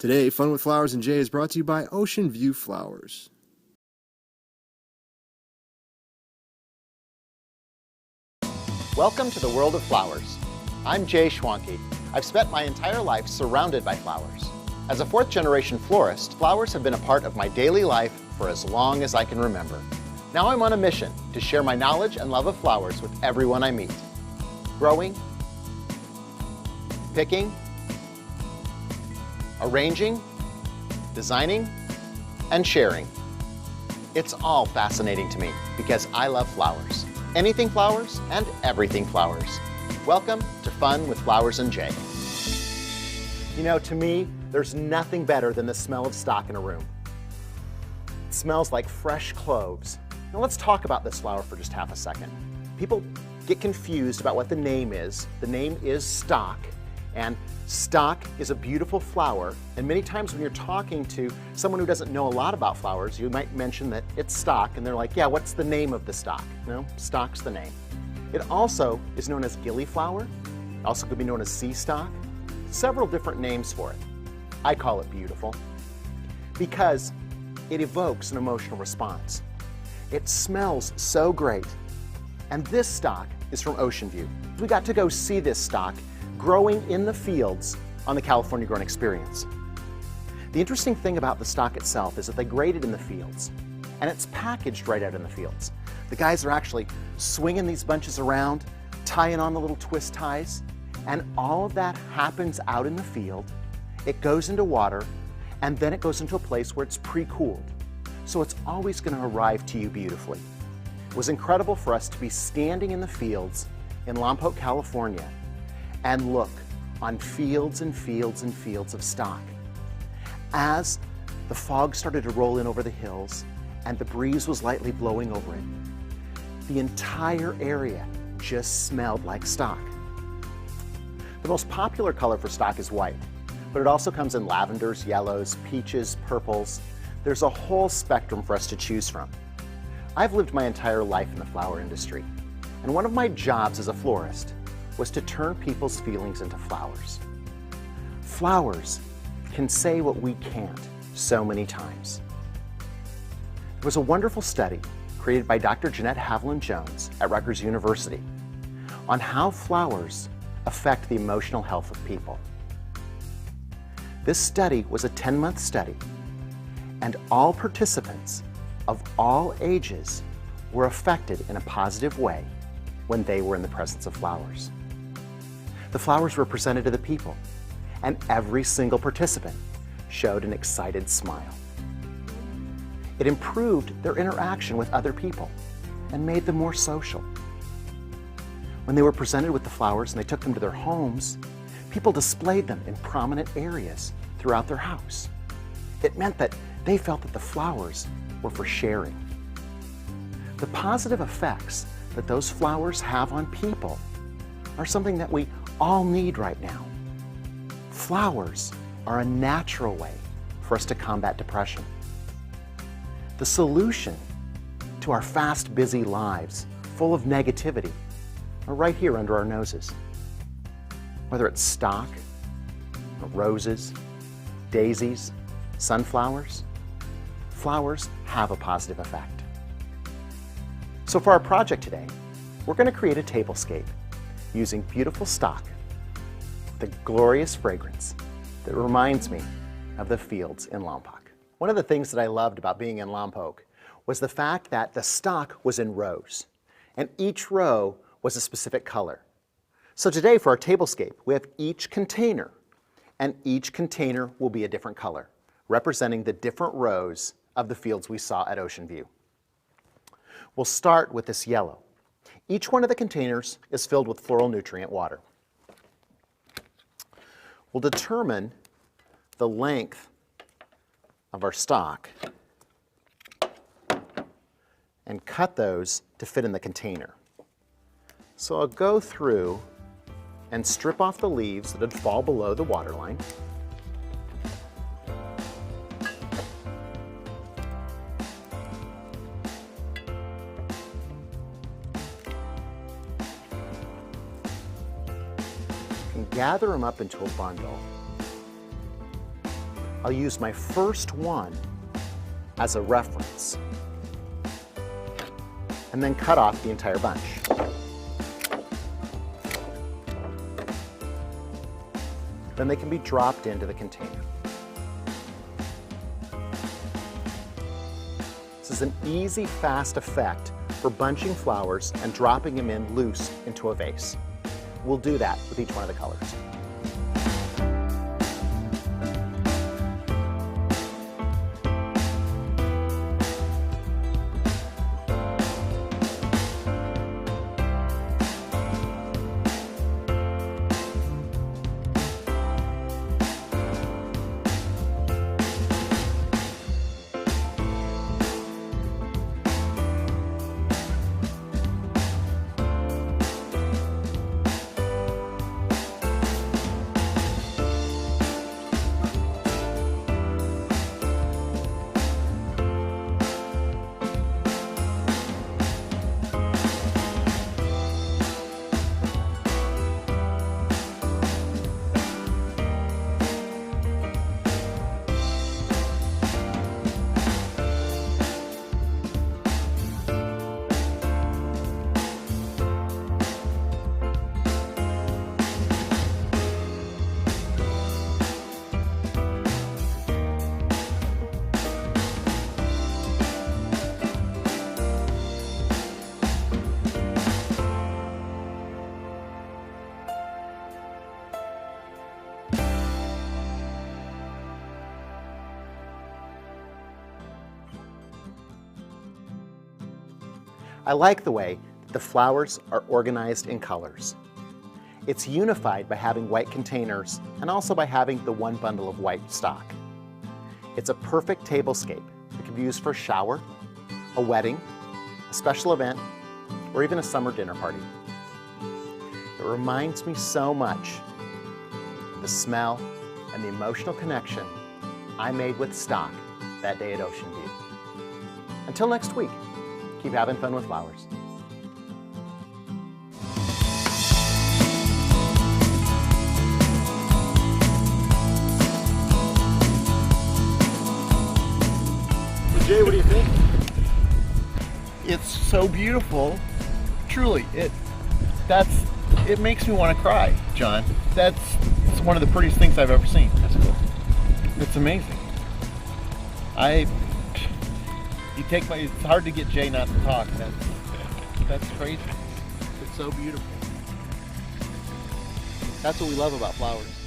Today, Fun with Flowers and Jay is brought to you by Ocean View Flowers. Welcome to the world of flowers. I'm Jay Schwanke. I've spent my entire life surrounded by flowers. As a fourth-generation florist, flowers have been a part of my daily life for as long as I can remember. Now I'm on a mission to share my knowledge and love of flowers with everyone I meet. Growing, picking, arranging, designing, and sharing. It's all fascinating to me because I love flowers. Anything flowers and everything flowers. Welcome to Fun with Flowers and Jay. You know, to me, there's nothing better than the smell of stock in a room. It smells like fresh cloves. Now let's talk about this flower for just half a second. People get confused about what the name is. The name is stock, and stock is a beautiful flower, and many times when you're talking to someone who doesn't know a lot about flowers, you might mention that it's stock, and they're like, yeah, what's the name of the stock? No, stock's the name. It also is known as gillyflower. It also could be known as sea stock. Several different names for it. I call it beautiful because it evokes an emotional response. It smells so great. And this stock is from Ocean View. We got to go see this stock growing in the fields on the California Growing Experience. The interesting thing about the stock itself is that they grade it in the fields, and it's packaged right out in the fields. The guys are actually swinging these bunches around, tying on the little twist ties, and all of that happens out in the field. It goes into water, and then it goes into a place where it's pre-cooled. So it's always going to arrive to you beautifully. It was incredible for us to be standing in the fields in Lompoc, California, and look on fields and fields and fields of stock. As the fog started to roll in over the hills and the breeze was lightly blowing over it, the entire area just smelled like stock. The most popular color for stock is white, but it also comes in lavenders, yellows, peaches, purples. There's a whole spectrum for us to choose from. I've lived my entire life in the flower industry, and one of my jobs as a florist was to turn people's feelings into flowers. Flowers can say what we can't so many times. There was a wonderful study created by Dr. Jeanette Haviland-Jones at Rutgers University on how flowers affect the emotional health of people. This study was a 10-month study, and all participants of all ages were affected in a positive way when they were in the presence of flowers. The flowers were presented to the people, and every single participant showed an excited smile. It improved their interaction with other people and made them more social. When they were presented with the flowers and they took them to their homes, people displayed them in prominent areas throughout their house. It meant that they felt that the flowers were for sharing. The positive effects that those flowers have on people are something that we all need right now. Flowers are a natural way for us to combat depression. The solution to our fast, busy lives full of negativity are right here under our noses. Whether it's stock, or roses, daisies, sunflowers, flowers have a positive effect. So for our project today, we're going to create a tablescape using beautiful stock, the glorious fragrance that reminds me of the fields in Lompoc. One of the things that I loved about being in Lompoc was the fact that the stock was in rows, and each row was a specific color. So today for our tablescape, we have each container, and each container will be a different color, representing the different rows of the fields we saw at Ocean View. We'll start with this yellow. Each one of the containers is filled with floral nutrient water. We'll determine the length of our stock and cut those to fit in the container. So I'll go through and strip off the leaves that would fall below the water line. And gather them up into a bundle. I'll use my first one as a reference and then cut off the entire bunch. Then they can be dropped into the container. This is an easy, fast effect for bunching flowers and dropping them in loose into a vase. We'll do that with each one of the colors. I like the way the flowers are organized in colors. It's unified by having white containers and also by having the one bundle of white stock. It's a perfect tablescape that can be used for a shower, a wedding, a special event, or even a summer dinner party. It reminds me so much of the smell and the emotional connection I made with stock that day at Ocean View. Until next week, keep having fun with flowers. Jay, what do you think? It's so beautiful. Truly, it makes me want to cry, John. It's one of the prettiest things I've ever seen. That's cool. It's amazing. It's hard to get Jay not to talk. That's crazy. It's so beautiful. That's what we love about flowers.